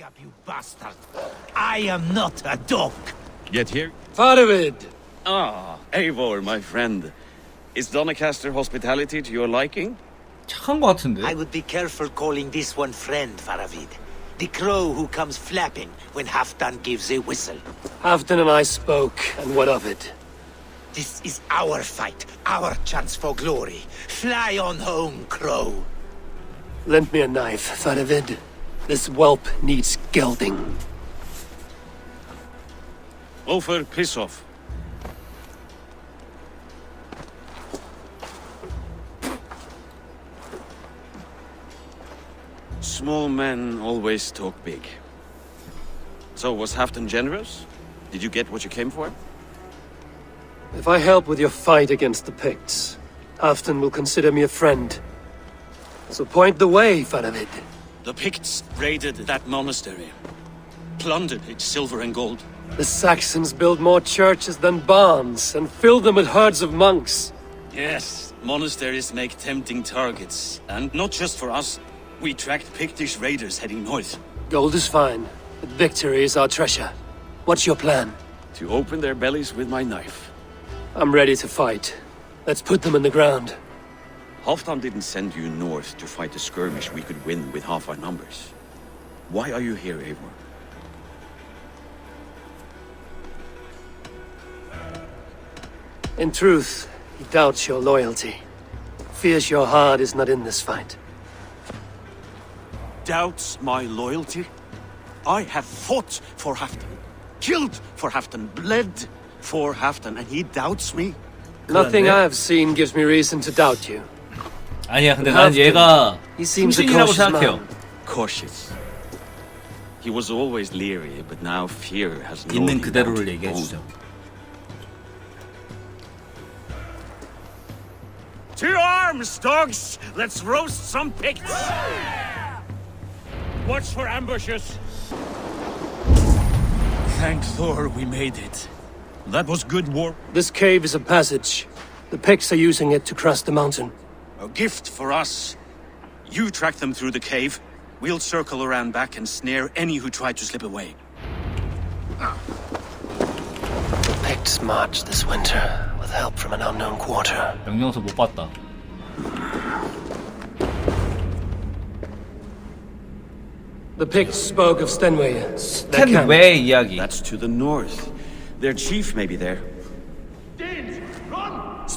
up, you bastard! I am not a dog! Get here. Faravid! Ah, Eivor, my friend. Is Doncaster hospitality to your liking? 착한 거 같은데. I would be careful calling this one friend, Faravid. The crow who comes flapping when Halfdan gives a whistle. Halfdan and I spoke, and what of it? This is our fight, our chance for glory. Fly on home, crow. Lend me a knife, Faravid. This whelp needs gelding. Ofer, piss off. Small men always talk big. So, was Halfdan generous? Did you get what you came for? If I help with your fight against the Picts, Halfdan will consider me a friend. So point the way, Faravid. The Picts raided that monastery, plundered its silver and gold. The Saxons build more churches than barns, and fill them with herds of monks. Yes, monasteries make tempting targets. And not just for us. We tracked Pictish raiders heading north. Gold is fine, but victory is our treasure. What's your plan? To open their bellies with my knife. I'm ready to fight. Let's put them in the ground. Halfdan didn't send you north to fight a skirmish we could win with half our numbers. Why are you here, Eivor? In truth, he doubts your loyalty. Fears your heart is not in this fight. Doubts my loyalty? I have fought for Halfdan, killed for Halfdan, bled for Halfdan, and he doubts me? Nothing I have seen gives me reason to doubt you. 아니야, 근데 난 얘가 He seems a 승진이라고 cautious 생각해요. man. Cautious. He was always leery, but now fear has gnawed 있는 him 그대로를 down to 얘기해 bone. 주죠. To arms, dogs! Let's roast some Picts! Watch for ambushes! Thank Thor we made it. That was good war. This cave is a passage. The Picts are using it to cross the mountain. A gift for us. You track them through the cave. We'll circle around back and snare any who try to slip away. The Picts marched this winter with help from an unknown quarter. 명령서 못 봤다. The Picts spoke of Stenway. 스탠웨이 이야기. That's to the north. Their chief may be there.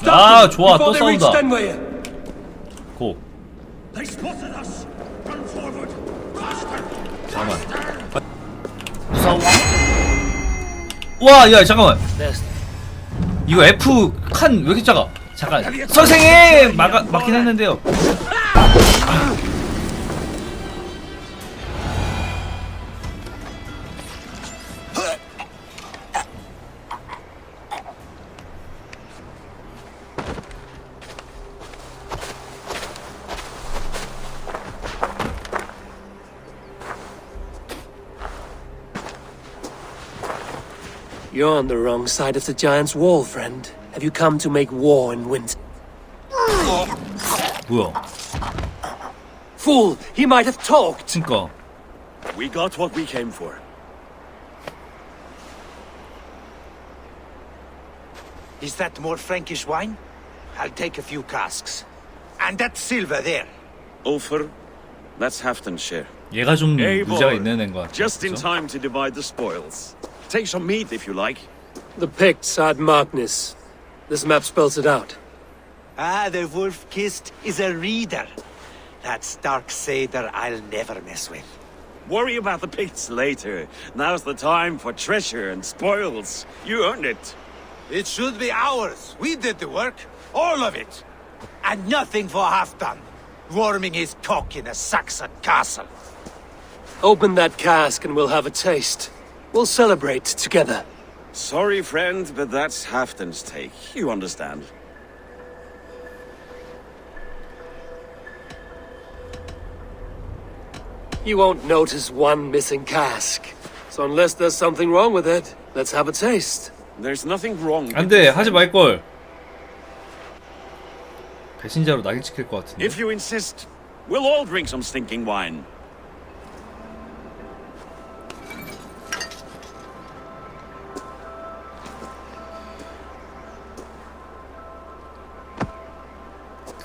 아, 좋아. 또 Before they reach 싸운다. Stenway. 고. They spotted us. Run forward. 잠깐만. 무서워. 와, 야, 잠깐만. 이거 F 칸 왜 이렇게 작아? 잠깐. 선생님! 막긴 했는데요. You're on the wrong side of the giant's wall, friend. Have you come to make war in winter? 뭐야? Fool! He might have talked! 그니까. We got what we came for. Is that more Frankish wine? I'll take a few casks. And that silver there. Ulfer, that's Halfdan's share. 얘가 좀 Eivor, 문제가 있는 애인 것 같아. just in time to divide the spoils. Take some meat if you like. The Picts had Magnus. This map spells it out. Ah, the wolf-kissed is a reader. That stark satyr I'll never mess with. Worry about the Picts later. Now's the time for treasure and spoils. You earned it. It should be ours. We did the work. All of it. And nothing for Halfdan. Warming his cock in a Saxon castle. Open that cask and we'll have a taste. We'll celebrate together. Sorry, friend, but that's Halfdan's take. You understand. You won't notice one missing cask. So unless there's something wrong with it, let's have a taste. There's nothing wrong with 안돼, it. 하지 말걸. 배신자로 낙인 찍힐 것 같은데. If you insist, we'll all drink some stinking wine.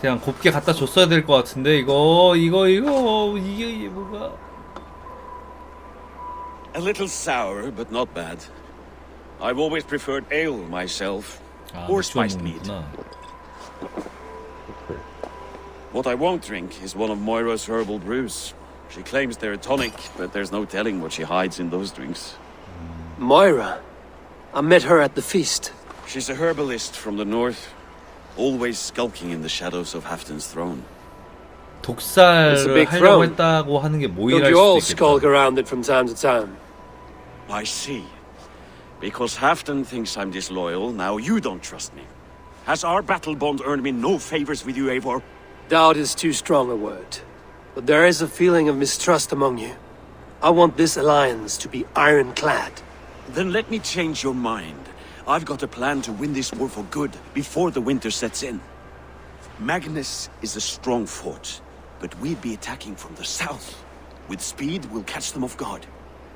그냥 곱게 갖다 줬어야 될 것 같은데 이게 뭐가? A little sour, but not bad. I've always preferred ale myself, or spiced meat. What I won't drink is one of Moira's herbal brews. She claims they're a tonic, but there's no telling what she hides in those drinks. Moira? I met her at the feast. She's a herbalist from the north, always skulking in the shadows of Halfton's throne. 독살을 하려고 했다고 하는 게 Don't 모이랄 you all 수도 skulk 있겠다. around it from time to time? I see. Because Halfton thinks I'm disloyal, now you don't trust me. Has our battle bond earned me no favors with you, Eivor? Doubt is too strong a word. But there is a feeling of mistrust among you. I want this alliance to be ironclad. Then let me change your mind. I've got a plan to win this war for good, before the winter sets in. Magnus is a strong fort, but we'd be attacking from the south. With speed, we'll catch them off guard.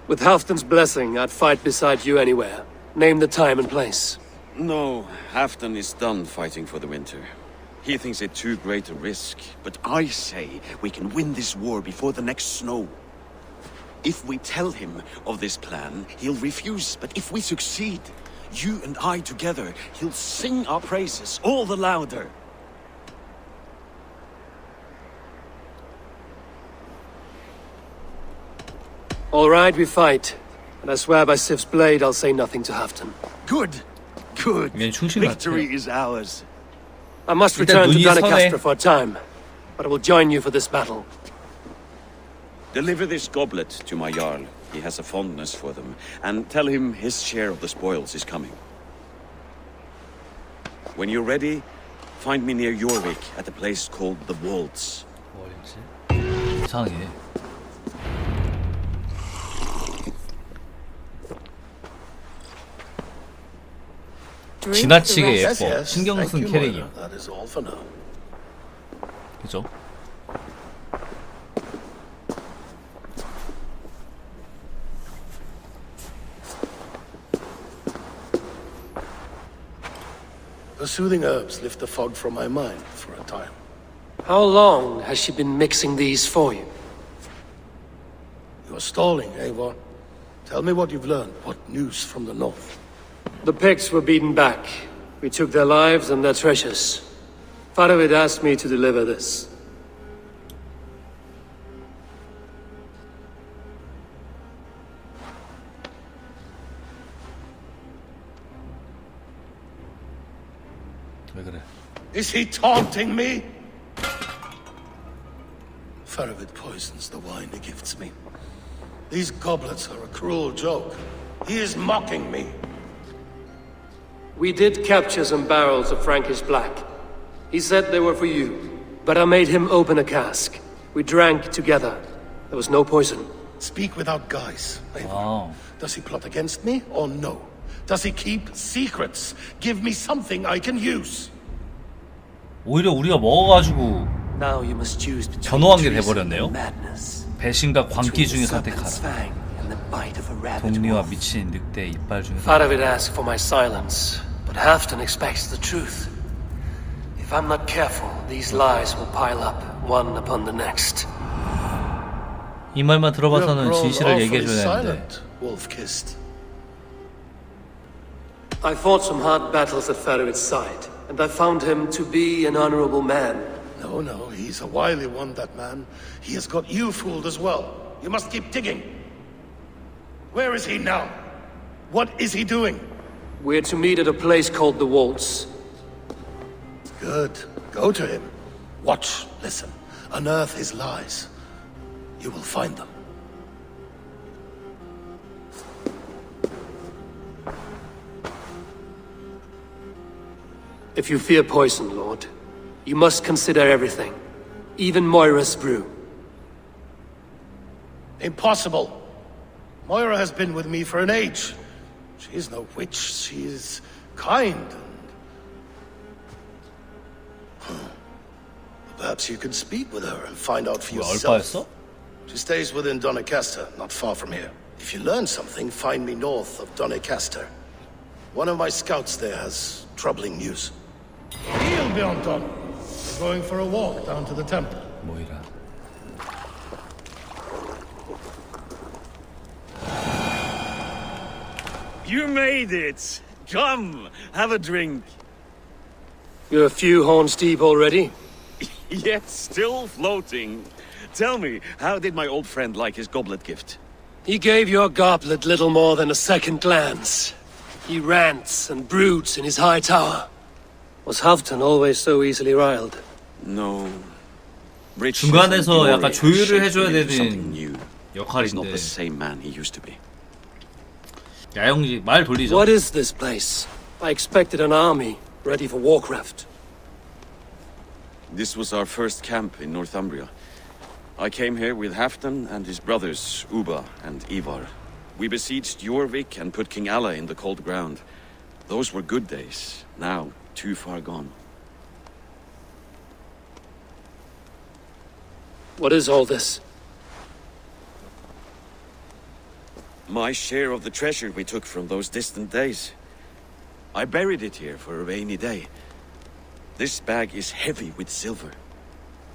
With Halfton's blessing, I'd fight beside you anywhere. Name the time and place. No, Halfton is done fighting for the winter. He thinks it too great a risk, but I say we can win this war before the next snow. If we tell him of this plan, he'll refuse, but if we succeed, you and I together, he'll sing our praises all the louder. All right, we fight. And I swear by Sif's blade, I'll say nothing to Halfton. Good, good. 얘는 충신 Victory 같아. is ours. I must 일단 return to 눈이 Doncaster 선해. for a time, but I will join you for this battle. Deliver this goblet to my Jarl. He has a fondness for them. And tell him his share of the spoils is coming. When you're ready, find me near Jorvik at a place called the Waltz. 뭐지? 이상해. 지나치게 예뻐. 신경 쓴 캐릭이야. That is all for now. 그죠? The soothing herbs lift the fog from my mind for a time. How long has she been mixing these for you? You're stalling, Eivor. Tell me what you've learned. What news from the north? The Picts were beaten back. We took their lives and their treasures. Farovid asked me to deliver this. 왜 그래? Is he taunting me? Farovid poisons the wine he gifts me. These goblets are a cruel joke. He is mocking me. We did capture some barrels of Frankish black. He said they were for you, but I made him open a cask. We drank together. There was no poison. Speak without guise, Eivor. 와우. Does he plot against me or no? Does he keep secrets? Give me something I can use. 오히려 우리가 먹어가지고 Now you must choose between 전호한 게 treason 돼버렸네요. and madness. 배신과 광기 Between 중에 the serpent's 선택하라. fang and the bite of a rabid 동리와 wolf. 미친 늑대 이빨 중에 Farovid asked for my silence, but Halfton expects the truth. If I'm not careful, these lies will pile up, one upon the next. 이 말만 들어봐서는 You've grown 진실을 awfully 얘기해줘야 되는데 silent, wolf-kissed. I fought some hard battles at Farovid's side, and I found him to be an honorable man. No, he's a wily one, that man. He has got you fooled as well. You must keep digging. Where is he now? What is he doing? We're to meet at a place called the Waltz. Good. Go to him. Watch, listen. Unearth his lies. You will find them. If you fear poison, Lord, you must consider everything, even Moira's brew. Impossible. Moira has been with me for an age. She is no witch. She is kind and... Perhaps you can speak with her and find out for 뭐야, yourself. 얼빠였어? She stays within Doncaster, not far from here. If you learn something, find me north of Doncaster. One of my scouts there has troubling news. He'll be on done. Going for a walk down to the temple. 모이라. You made it! Come, have a drink. You're a few horns deep already. Yet still floating. Tell me, how did my old friend like his goblet gift? He gave your goblet little more than a second glance. He rants and broods in his high tower. Was Halfdan always so easily riled? No. 중간에서 약간 조율을 해줘야 something new. 되는 He's not 역할인데 the same man he used to be. 야영지 말 돌리죠. What is this place? I expected an army ready for warcraft. This was our first camp in Northumbria. I came here with Halfdan and his brothers, Uba and Ivar. We besieged Jorvik and put King Alla in the cold ground. Those were good days, now too far gone. What is all this? My share of the treasure we took from those distant days. I buried it here for a rainy day. This bag is heavy with silver.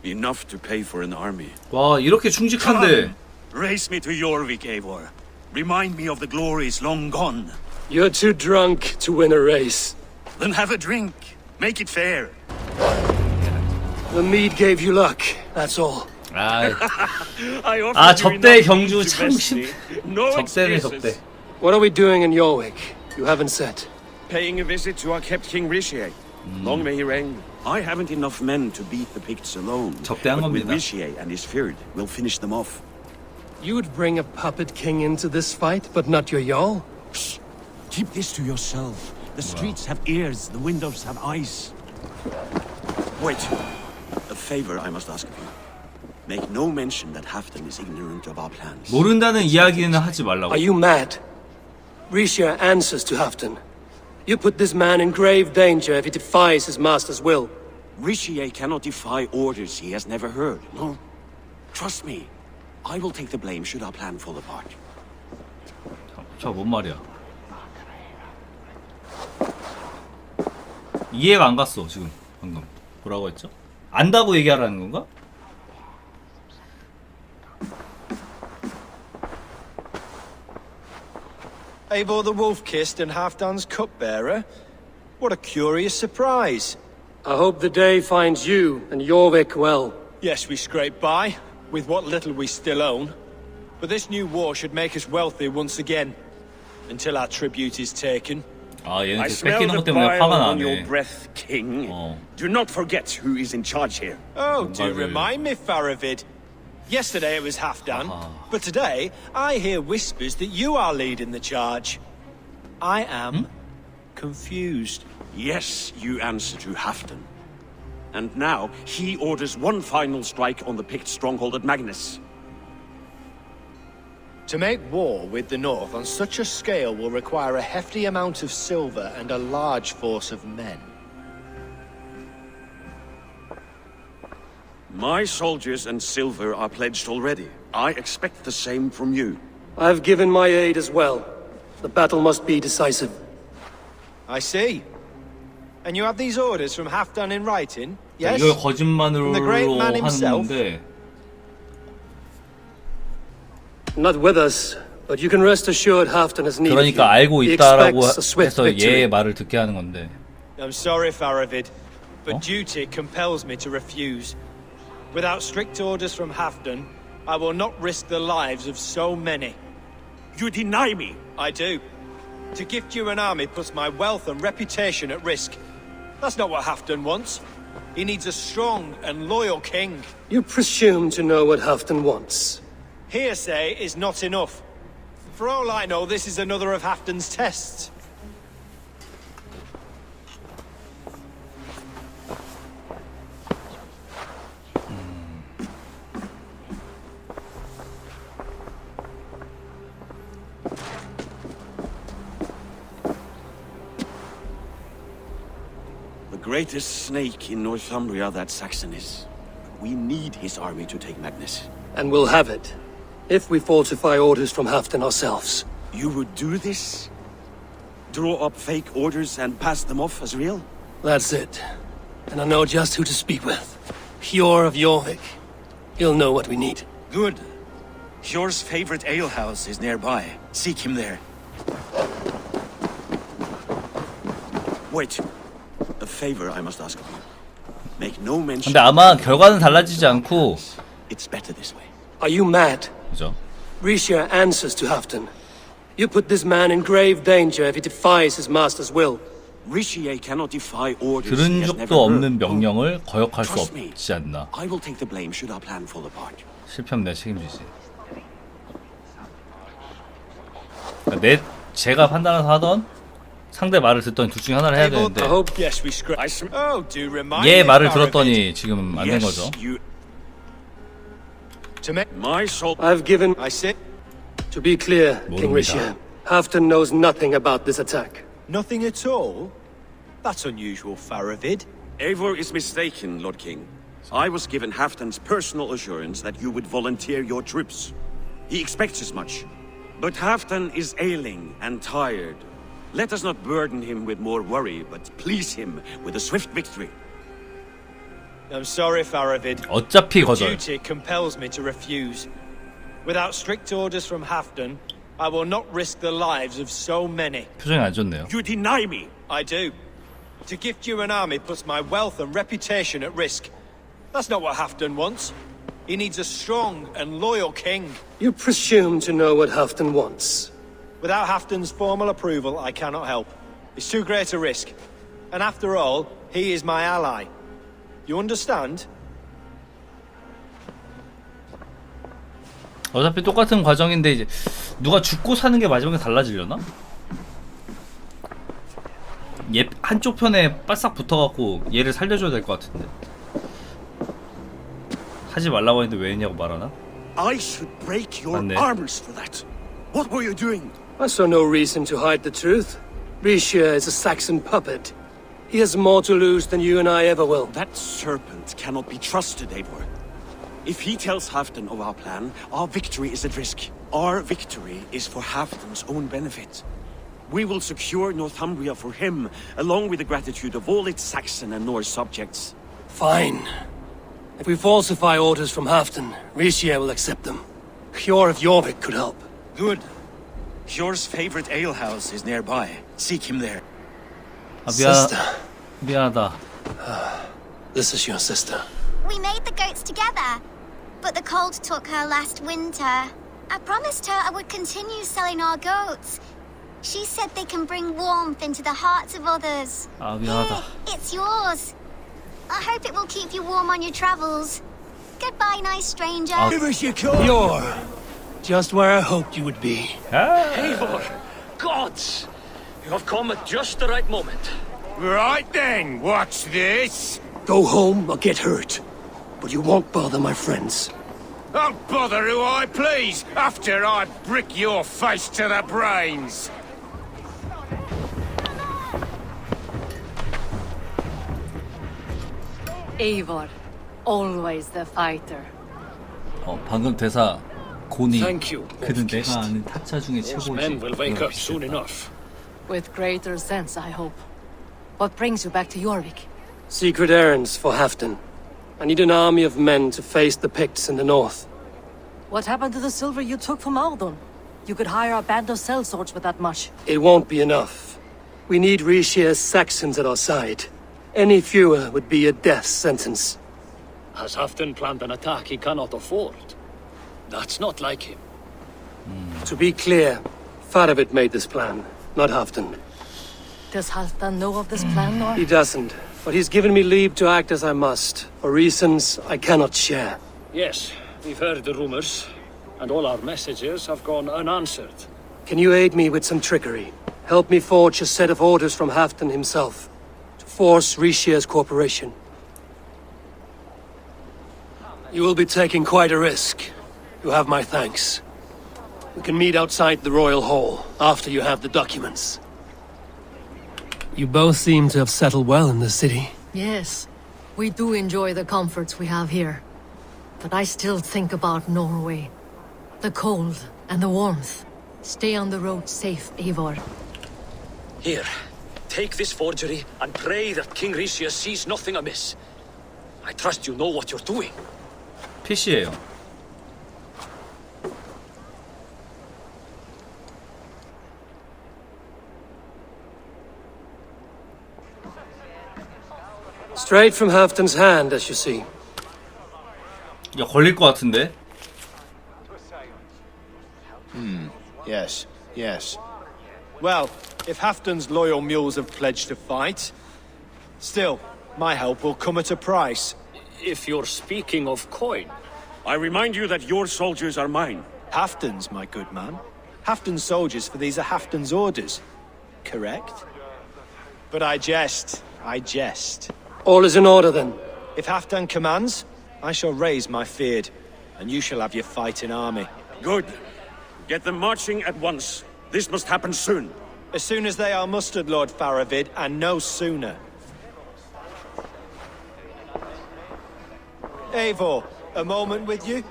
Enough to pay for an army. 와 이렇게 충직한데. Race me to Jorvik, Eivor. Remind me of the glories long gone. You're too drunk to win a race. Then have a drink. Make it fair. The mead gave you luck, that's all. 접대 경주 참 접대네 접대. What are we doing in Jorvik? You haven't said. Paying a visit to our kept King Rishi. Long may he reign. I haven't enough men to beat the Picts alone. 접대한 But with 겁니다. Rishi and his Fyrd, we'll finish them off. You would bring a puppet king into this fight, but not your Jarl? Shh. Keep this to yourself. The streets have ears, the windows have eyes. Wait. A favor I must ask of you. Make no mention that Halfdan is ignorant of our plans. 모른다는 이야기는 하지 말라고. Are you mad? Rishia answers to Halfdan. You put this man in grave danger if he defies his master's will. Rishi cannot defy orders he has never heard, no? Trust me. I will take the blame should our plan fall apart. 저 뭔 말이야? 이해가 안 갔어 지금 방금 뭐라고 했죠? 안다고 얘기하라는 건가? Eivor the Wolf-Kissed and Halfdan's cupbearer? What a curious surprise. I hope the day finds you and Jorvik well. Yes, we scrape by, with what little we still own. But this new war should make us wealthy once again. Until our tribute is taken. 아 얘는 I 계속 smell 뺏기는 the 것 때문에 bile 화가 on your 나네. breath, King. 어. Do not forget who is in charge here. Oh, do 뭔가를- remind me, Faravid. Yesterday it was Halfdan, 아하. but today I hear whispers that you are leading the charge. I am confused. Yes, you answer to Halfdan. And now he orders one final strike on the Pict stronghold at Magnus. To make war with the North on such a scale will require a hefty amount of silver and a large force of men. My soldiers and silver are pledged already. I expect the same from you. I've given my aid as well. The battle must be decisive. I see. And you have these orders from Halfdan in writing? Yes? 이걸 거짓말로 The great man himself? 하는데 Not with us, but you can rest assured Halfdan has need of you. 그러니까 알고 He 있다라고 expects a swift 해서 victory. 얘의 말을 듣게 하는 건데. I'm sorry, Faravid, but Huh? duty compels me to refuse. Without strict orders from Halfdan, I will not risk the lives of so many. You deny me. I do. To gift you an army puts my wealth and reputation at risk. That's not what Halfdan wants. He needs a strong and loyal king. You presume to know what Halfdan wants. Hearsay is not enough. For all I know, this is another of Halfdan's tests. The greatest snake in Northumbria that Saxon is. We need his army to take Magnus. And we'll have it, if we falsify orders from Halfdan ourselves. You would do this? Draw up fake orders and pass them off as real? That's it. and I know just who to speak with. Hjor of Jorvik. He'll know what we need. Good. Hjor's favorite alehouse is nearby. Seek him there. Wait. A favor I must ask of you. Make no mention. 근데 아마 결과는 달라지지 않고. It's better this way. Are you mad? 그죠? Rishia answers to Halfdan. You put this man in grave danger if he defies his master's will. Rishi cannot defy orders. 들은 he has never 적도 없는 heard. 명령을 거역할 수 Trust me. 없지 않나. I will take the blame should our plan fall apart. 실패하면 내가 책임지지. 그러니까 제가 판단해서 하던 상대 말을 듣더니 둘 중에 하나를 해야 되는데 I hope yes we scrap. Oh, do remind 얘 me, 말을 Faravid. 들었더니 지금 안 된 거죠. Yes, you. To make My soul. I've given... I say To be clear, King 모릅니다. Rishia, Halfdan knows nothing about this attack. nothing at all. That's unusual, Faravid. Eivor is mistaken, Lord King. I was given Halfdan's personal assurance that you would volunteer your troops. He expects as much. But Halfdan is ailing and tired. Let us not burden him with more worry, but please him with a swift victory. I'm sorry, Faravid. 어차피 거절. Duty compels me to refuse. Without strict orders from Halfdan, I will not risk the lives of so many. 표정이 안 좋네요. You deny me! I do. To gift you an army puts my wealth and reputation at risk. That's not what Halfdan wants. He needs a strong and loyal king. You presume to know what Halfdan wants. Without Halfdan's formal approval, I cannot help. It's too great a risk. And after all, he is my ally. You understand? 어차피 똑같은 과정인데 이제 누가 죽고 사는 게 마지막에 달라지려나? 얘 한쪽 편에 바싹 붙어갖고 얘를 살려줘야 될 것 같은데 하지 말라고 했는데 왜 했냐고 말하나? I should break your 맞네. armors for that. What were you doing? I saw no reason to hide the truth. Rishia is a Saxon puppet. He has more to lose than you and I ever will. That serpent cannot be trusted, Eivor. If he tells Halfdan of our plan, our victory is at risk. Our victory is for Halfdan's own benefit. We will secure Northumbria for him, along with the gratitude of all its Saxon and Norse subjects. Fine. If we falsify orders from Halfdan, Rishia will accept them. Hjor of Jorvik could help. Good. Hjor's favorite alehouse is nearby. Seek him there. 아, Sister. 미안하다. This is your sister. We made the goats together, but the cold took her last winter. I promised her I would continue selling our goats. She said they can bring warmth into the hearts of others. 아, 미안하다. Here, it's yours. I hope it will keep you warm on your travels. Goodbye, nice stranger. Give us your call. You're just where I hoped you would be. Eivor! Gods! You have come at just the right moment. Right then, watch this. Go home or get hurt. But you won't bother my friends. I'll bother who I please after I brick your face to the brains. Eivor, always the fighter. 방금 대사 고니. Thank you. 그는 내가 아는 타짜 중에 최고지. Men will wake up soon enough. With greater sense, I hope. What brings you back to Jorvik? Secret errands for Halfdan. I need an army of men to face the Picts in the north. What happened to the silver you took from Aldon? You could hire a band of sellswords with that much. It won't be enough. We need Rishia's Saxons at our side. Any fewer would be a death sentence. Has Halfdan planned an attack he cannot afford? That's not like him. To be clear, Faravit made this plan, not Halfdan. Does Halfdan know of this plan, or? He doesn't, but he's given me leave to act as I must, for reasons I cannot share. Yes, we've heard the rumors, and all our messages have gone unanswered. Can you aid me with some trickery? Help me forge a set of orders from Halfdan himself, to force Rishia's cooperation. You will be taking quite a risk. You have my thanks. We can meet outside the Royal Hall, after you have the documents. You both seem to have settled well in the city. Yes, we do enjoy the comforts we have here. But I still think about Norway. The cold and the warmth. Stay on the road safe, Eivor. Here, take this forgery and pray that King Ricius sees nothing amiss. I trust you know what you're doing. PC예요. Straight from Halfton's hand, as you see. 야, 걸릴 것 같은데? Yes, yes. Well, if Halfton's loyal mules have pledged to fight, still, my help will come at a price. If you're speaking of coin, I remind you that your soldiers are mine. Halfton's, my good man. Halfton's soldiers, for these are Halfton's orders. Correct? But I jest. I jest. All is in order then. If Halfdan commands, I shall raise my feared, and you shall have your fighting army. Good. Get them marching at once. This must happen soon. As soon as they are mustered, Lord Faravid, and no sooner. Eivor, a moment with you?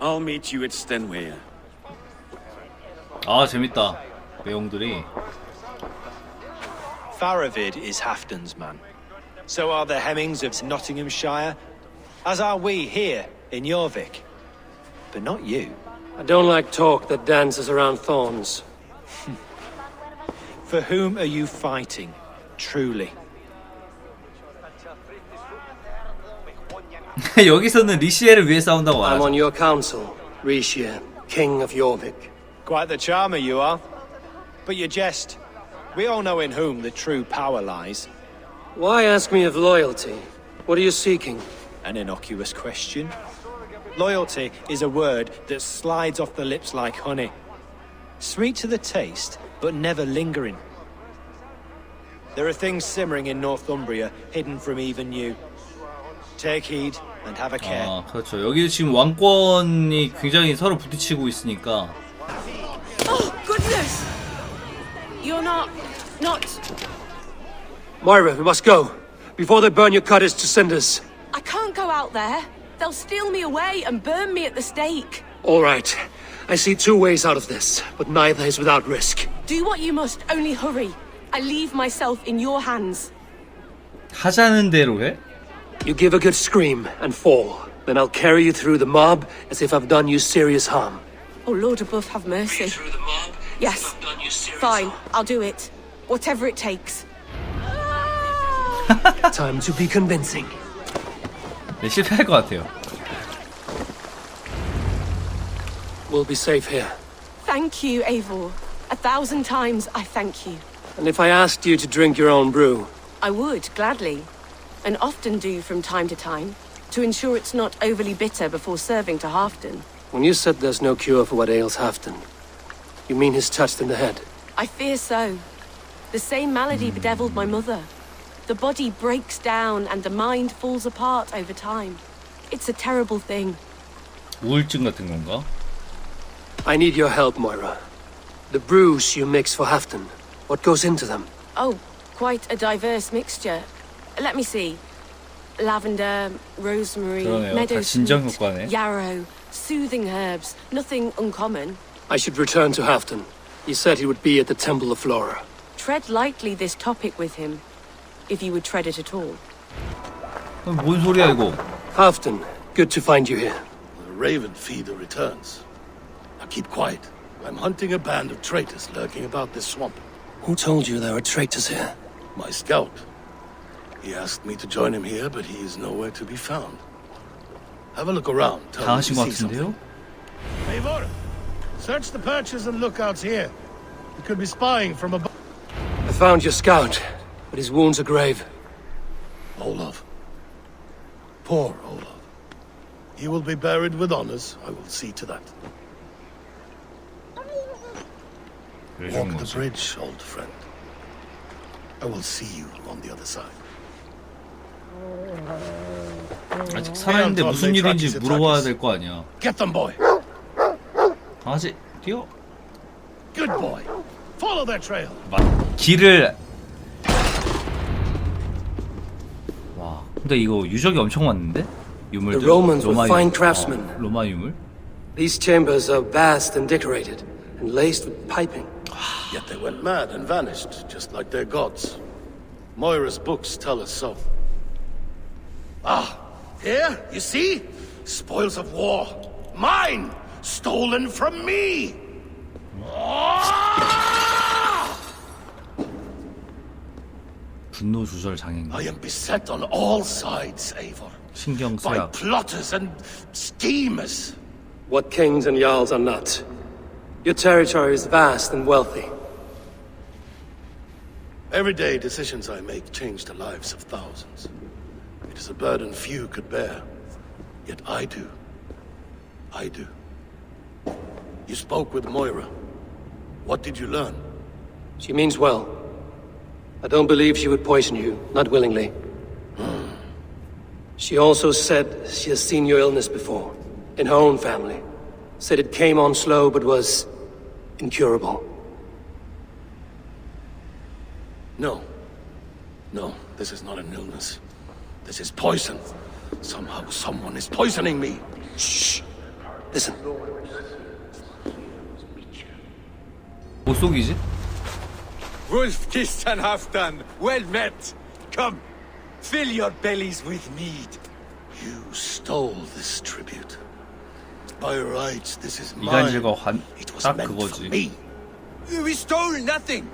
I'll meet you at Stenway. 아, 재밌다. 내용들이. Faravid is Halfdan's man. So are the Hemmings of Nottinghamshire, as are we here in Jorvik. But not you. I don't like talk that dances around thorns. For whom are you fighting, truly? 여기서는 리시에를 위해 싸운다고 I'm 하죠. on your council, Rishia, King of Jorvik. Quite the charmer you are. But you jest. We all know in whom the true power lies. Why ask me of loyalty? What are you seeking? An innocuous question. Loyalty is a word that slides off the lips like honey. Sweet to the taste, but never lingering. There are things simmering in Northumbria, hidden from even you. Take heed and have a care. 아, 그렇죠. 여기 지금 왕권이 굉장히 서로 부딪히고 있으니까. Oh, goodness! You're not... Moira, we must go, before they burn your cottage to cinders. I can't go out there. They'll steal me away and burn me at the stake. All right. I see two ways out of this, but neither is without risk. Do what you must, only hurry. I leave myself in your hands. 하자는 대로 해? You give a good scream and fall. Then I'll carry you through the mob as if I've done you serious harm. Oh, Lord above, have mercy. Yes. Fine, I'll do it. Whatever it takes. Time to be convincing. 네, 실패할 것 같아요. We'll be safe here. Thank you, Eivor. 1,000 times I thank you. And if I asked you to drink your own brew? I would, gladly. And often do from time to time, to ensure it's not overly bitter before serving to Halfdan. When you said there's no cure for what ails Halfdan, you mean he's touched in the head? I fear so. The same malady bedeviled my mother. The body breaks down and the mind falls apart over time. It's a terrible thing. 우울증 같은 건가? I need your help, Moira. The brews you mix for Halfdan, what goes into them? Oh, quite a diverse mixture. Let me see. Lavender, rosemary, 그러네요. meadow 다 진정 sweet, 효과네. yarrow, soothing herbs, nothing uncommon. I should return to Halfdan. He said he would be at the Temple of Flora. Tread lightly this topic with him, if you would tread it at all. 뭔 소리야 이거? Halfdan, good to find you here. The Raven Feeder returns. Now keep quiet. I'm hunting a band of traitors lurking about this swamp. Who told you there are traitors here? My scout. He asked me to join him here, but he is nowhere to be found. Have a look around. Tell me if 당하신 you 것 see something. 같은데요? Eivor, search the perches and lookouts here. He could be spying from above. I found your scout, but his wounds are grave. Olaf. Poor Olaf. He will be buried with honors. I will see to that. Walk the bridge, old friend. I will see you on the other side. 아직 살아있는데 무슨 일인지 물어봐야 될 거 아니야. Get them, boy. 강아지 뛰어. Good boy. Follow their trail. 길을. 와, 근데 이거 유적이 엄청 많은데? 유물들. The Romans were 로마 fine 유물. craftsmen. 로마 유물. These chambers are vast and decorated, and laced with piping. Yet they went mad and vanished, just like their gods. Moira's books tell us so. Ah, here, you see? Spoils of war. Mine! Stolen from me! 분노 조절 장애인가? I am beset on all sides, Eivor. 신경 By 써야. plotters and schemers. What kings and jarls are not? Your territory is vast and wealthy. Everyday decisions I make change the lives of thousands. It is a burden few could bear. Yet I do. I do. You spoke with Moira. What did you learn? She means well. I don't believe she would poison you, not willingly. She also said she has seen your illness before, in her own family. Said it came on slow, but was incurable. No. No, this is not an illness. This is poison. Somehow someone is poisoning me. Shh. Listen. 뭐 속이지? Wolf-kissed and Halfdan, well met. Come, fill your bellies with mead. You stole this tribute. By rights, this is mine. 이간질과 It was 딱 meant for 그거지. me. We stole nothing.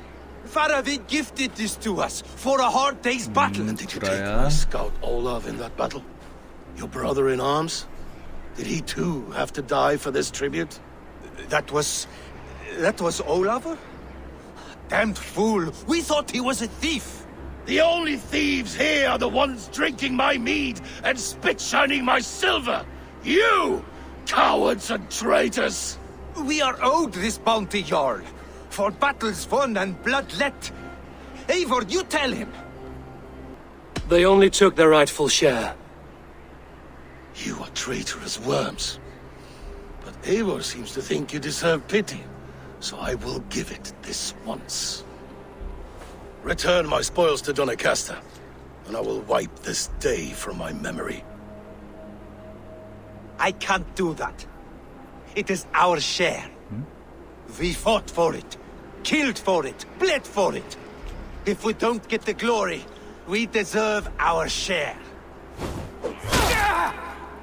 Faravid gifted this to us for a hard day's battle. And did you take my scout Olav in that battle? Your brother in arms? Did he too have to die for this tribute? That was Olav? Damned fool! We thought he was a thief! The only thieves here are the ones drinking my mead and spit-shining my silver! You! Cowards and traitors! We are owed this bounty, Jarl, for battles won and blood let. Eivor, you tell him! They only took their rightful share. You are traitorous worms. But Eivor seems to think you deserve pity, so I will give it this once. Return my spoils to Doncaster, and I will wipe this day from my memory. I can't do that. It is our share. We fought for it, killed for it, bled for it. If we don't get the glory, we deserve our share.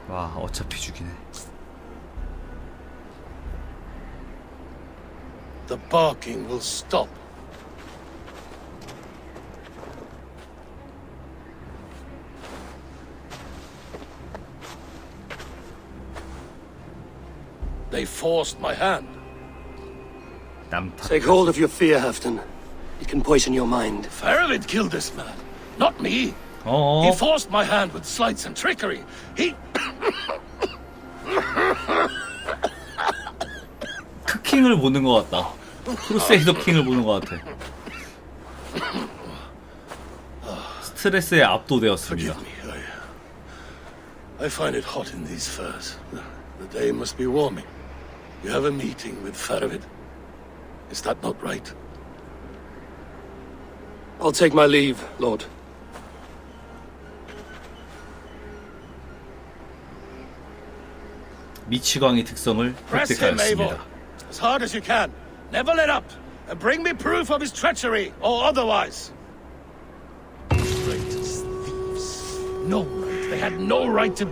와, 어차피 죽이네. The barking will stop. They forced my hand. Take hold of your fear, Halfdan. It can poison your mind. Faravid killed this man, not me. He forced my hand with sleights and trickery. He... 크킹을 보는 것 같다. 크루세이더 킹을 보는 것 같아. 스트레스에 압도되었습니다. I find it hot in these furs. The day must be warming. You have a meeting with Faravid. Is that not right? I'll take my leave, Lord. 미치광이 특성을 Press him, Eivor. 획득하였습니다. As hard as you can. Never let up. And bring me proof of his treachery, or otherwise. Traitors, thieves. No right. They had no right to...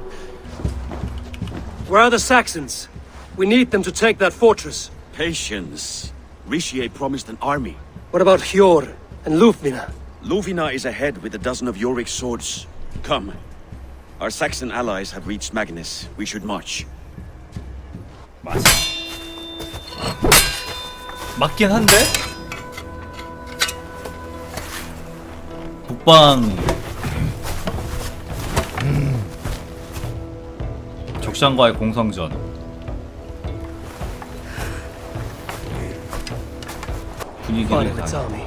Where are the Saxons? We need them to take that fortress. Patience. Richier promised an army. What about Hjor and Lufvina? Luvina is ahead with a dozen of Yorick's swords. Come. Our Saxon allies have reached Magnus. We should march. 맞긴 한데? 북방 적장과의 공성전. 분위기를 Its army.